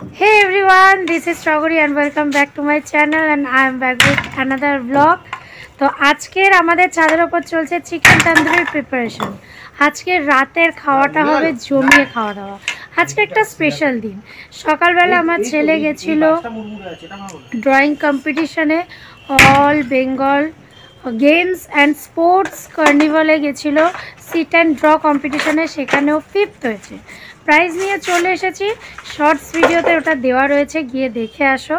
Hey everyone, this is Strawberry and welcome back to my channel and I am back with another vlog. তো আজকের আমাদের ছাদের উপর চলছে চিকেন তন্দুরির প্রিপারেশন। আজকে রাতের খাওয়াটা হবে জমিয়ে খাওয়া দাওয়া। আজকে একটা স্পেশাল দিন। সকালবেলা আমার ছেলে গেছিল ড্রয়িং কম্পিটিশনে, all Bengal games and sports কার্নিভালে গেছিল সিট অ্যান্ড ড্র কম্পিটিশনে, সেখানেও 5th হয়েছে। প্রাইজ নিয়ে চলে এসেছি, শর্টস ভিডিওতে ওটা দেওয়া রয়েছে, গিয়ে দেখে আসো।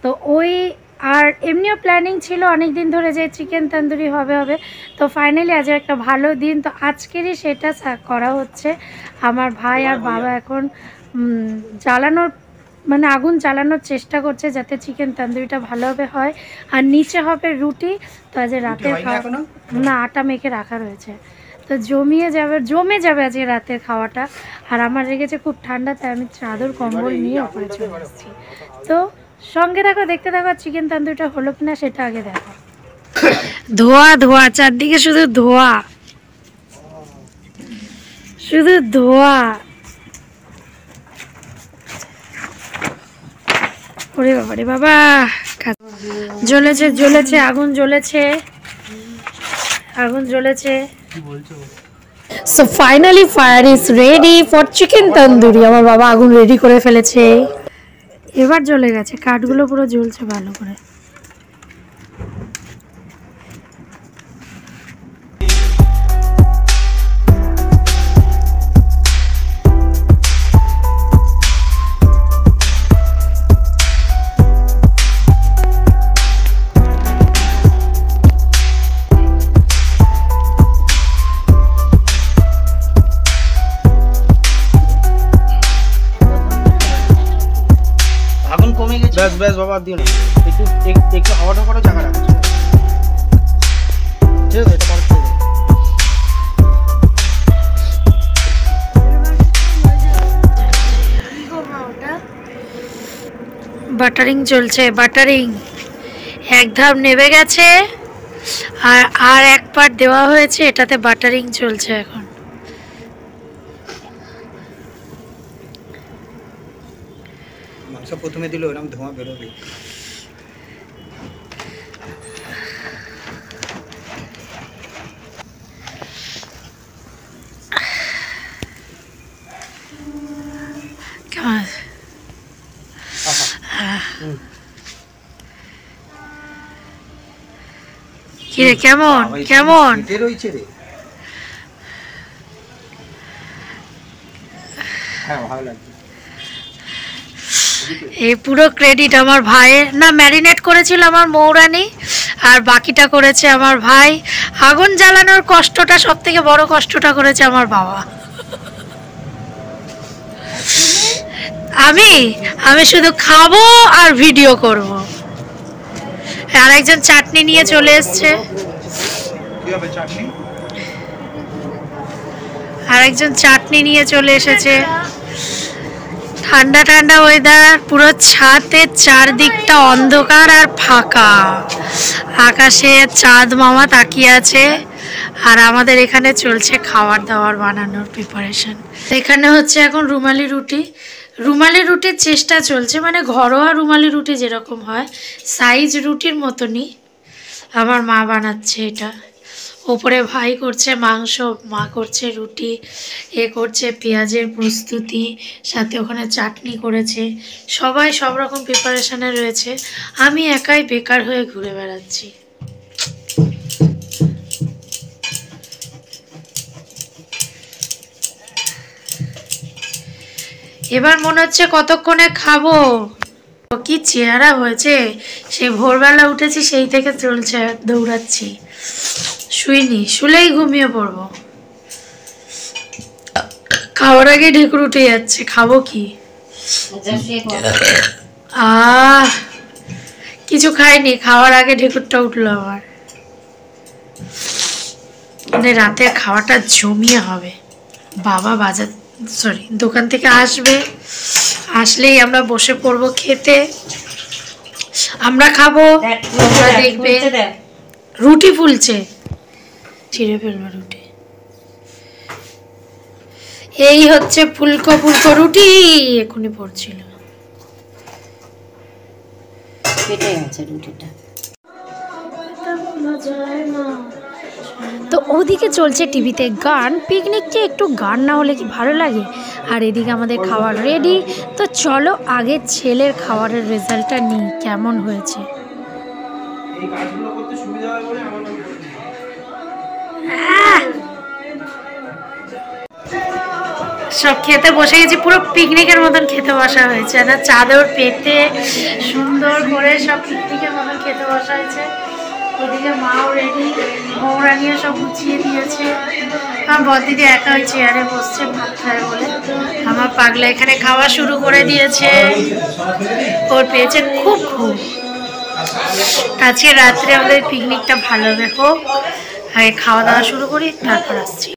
তো ওই আর এমনিও প্ল্যানিং ছিল অনেক দিন ধরে যে চিকেন তন্দুরি হবে, তো ফাইনালি আজ একটা ভালো দিন, তো আজকেরই সেটা করা হচ্ছে। আমার ভাই আর বাবা এখন জ্বালানোর মানে আগুন জ্বালানোর চেষ্টা করছে যাতে চিকেন তন্দুরিটা ভালোভাবে হয়। আর নিচে হবে রুটি। তো আজ রাতের খাওয়া না, আটা মেখে রাখা রয়েছে, তো জমে যাবে আজকে রাতের খাওয়াটা। আর আমার লেগেছে খুব ঠান্ডা, তাই আমি চাদর কম্বল নিয়ে ওপরে চলে আসছি। তো সঙ্গে দেখো, দেখতে থাকো চিকেন তন্দুরিটা হলো কিনা সেটা আগে দেখো। ধোয়া ধোয়া, চারদিকে শুধু ধোয়া, শুধু ধোয়া। ওরে বাবা রে বাবা, জ্বলেছে জ্বলেছে, আগুন জ্বলেছে, আগুন জ্বলেছে। So finally fire is ready for chicken tandoori. আমার বাবা আগুন রেডি করে ফেলেছে, এবার জ্বলে গেছে, কাঠগুলো পুরো জ্বলছে ভালো করে। बस बस बाबा दियो ना एक हावा करो জায়গা রাখো ঠিক আছে, এটা করতে বাটারিং চলছে, বাটারিং এক ধাপ নেমে গেছে আর এক পার্ট দেওয়া হয়েছে, এটাতে বাটারিং চলছে এখন। মাংস প্রথমে দিলে এরকম ধোঁয়া বেরোবে। কিরে কেমন কেমন রয়েছে রে? হ্যাঁ ভালো লাগছে। এই পুরো ক্রেডিট আমার ভাইয়ের। না, ম্যারিনেট করেছিল আমার মৌরানি আর বাকিটা করেছে আমার ভাই। আগুন জ্বালানোর কষ্টটা, সব থেকে বড় কষ্টটা করেছে আমার বাবা। আমি শুধু খাবো আর ভিডিও করব। আর একজন চাটনি নিয়ে চলে এসছে, আর একজন চাটনি নিয়ে চলে এসেছে। ঠান্ডা ঠান্ডা ওয়েদার, পুরো ছাদের চারদিকটা অন্ধকার আর ফাঁকা, আকাশে চাঁদ মামা তাকিয়ে আছে। আর আমাদের এখানে চলছে খাবার দাবার বানানোর প্রিপারেশন। এখানে হচ্ছে এখন রুমালি রুটি, রুমালি রুটির চেষ্টা চলছে, মানে ঘরোয়া রুমালি রুটি যেরকম হয় সাইজ রুটির মতনই আমার মা বানাচ্ছে এটা। ওপরে ভাই করছে মাংস, মা করছে রুটি, এ করছে পেঁয়াজের প্রস্তুতি, সাথে ওখানে চাটনি করেছে। সবাই সব রকম প্রিপারেশনে রয়েছে, আমি একাই বেকার হয়ে ঘুরে বেড়াচ্ছি। এবার মনে হচ্ছে কতক্ষণে খাবো। কি চেহারা হয়েছে, সেই ভোরবেলা উঠেছি সেই থেকে চলছে, দৌড়াচ্ছি, শুইনি, শুলেই ঘুমিয়ে পড়বো। খাওয়ার আগে ঢেকুর উঠে যাচ্ছে, খাবো কি? কিছু খাইনি, খাওয়ার আগে ঢেকুরটা উঠলো আমার। মানে রাতের খাওয়াটা জমিয়ে হবে। বাবা দোকান থেকে আসবে, আসলেই আমরা বসে পড়বো খেতে, আমরা খাবো, তোমরা দেখবে। রুটি ফুলছে, ছিঁড়ে ফেলবো রুটি। এই হচ্ছে ফুলকো ফুলকো রুটি, এখনই পড়ছিল। কেটে গেছে রুটিটা। তো ওদিকে চলছে টিভিতে গান, পিকনিককে একটু গান না হলে কি ভালো লাগে। আর এদিকে আমাদের খাবার রেডি। তো চলো আগে ছেলের খাবারের রেজাল্টটা নিই কেমন হয়েছে। সব খেতে বসে গেছি, পুরো পিকনিকের মতন খেতে বসা হয়েছে। না চাদর পেতে সুন্দর করে সব পিকনিকের মতন খেতে বসা হয়েছে। ওদিকে মাও রেডি, বৌরানিও সব গুছিয়ে দিয়েছে। আমার বড়দিদি একা ওই চেয়ারে বসছে ভাত খায় বলে। আমার পাগলা এখানে খাওয়া শুরু করে দিয়েছে, ওর পেয়েছে খুব খুব। আজকে রাত্রে আমাদের পিকনিকটা ভালো হবে, হোক। আগে খাওয়া দাওয়া শুরু করি, তারপর আসছি।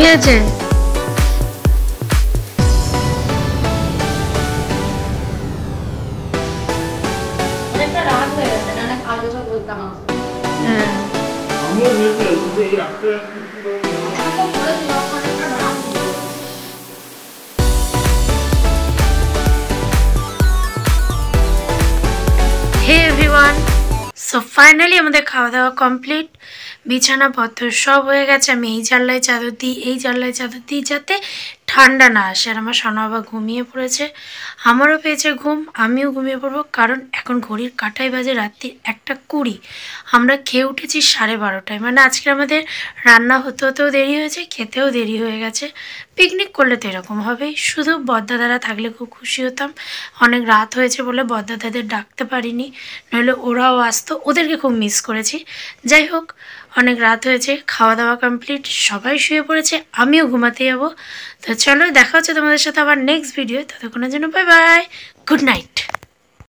হয়েছে হে এভরিওয়ান, সো ফাইনালি আমাদের খাওয়া দাওয়া কমপ্লিট। বিছানাপত্র সব হয়ে গেছে। আমি এই জানলায় চাদর দিই, এই জানলায় চাদর দিই যাতে ঠান্ডা না আসে। আর আমার সোনা বাবা ঘুমিয়ে পড়েছে, আমারও পেয়েছে ঘুম, আমিও ঘুমিয়ে পড়বো। কারণ এখন ঘড়ির কাঁটায় বাজে রাত্রি 1:20। আমরা খেয়ে উঠেছি 12:30টায়। মানে আজকে আমাদের রান্না হতে হতেও দেরি হয়েছে, খেতেও দেরি হয়ে গেছে। পিকনিক করলে তো এরকম হবেই। শুধু বদ্দাদারা থাকলে খুব খুশি হতাম। অনেক রাত হয়েছে বলে বদ্দাদাদের ডাকতে পারিনি, নইলে ওরাও আসতো। ওদেরকে খুব মিস করেছি। যাই হোক, অনেক রাত হয়েছে, খাওয়া দাওয়া কমপ্লিট, সবাই শুয়ে পড়েছে, আমিও ঘুমাতে যাবো। তো চলো দেখা হচ্ছে তোমাদের সাথে আবার নেক্সট ভিডিও। ততক্ষণের জন্য বাই বাই, গুড নাইট।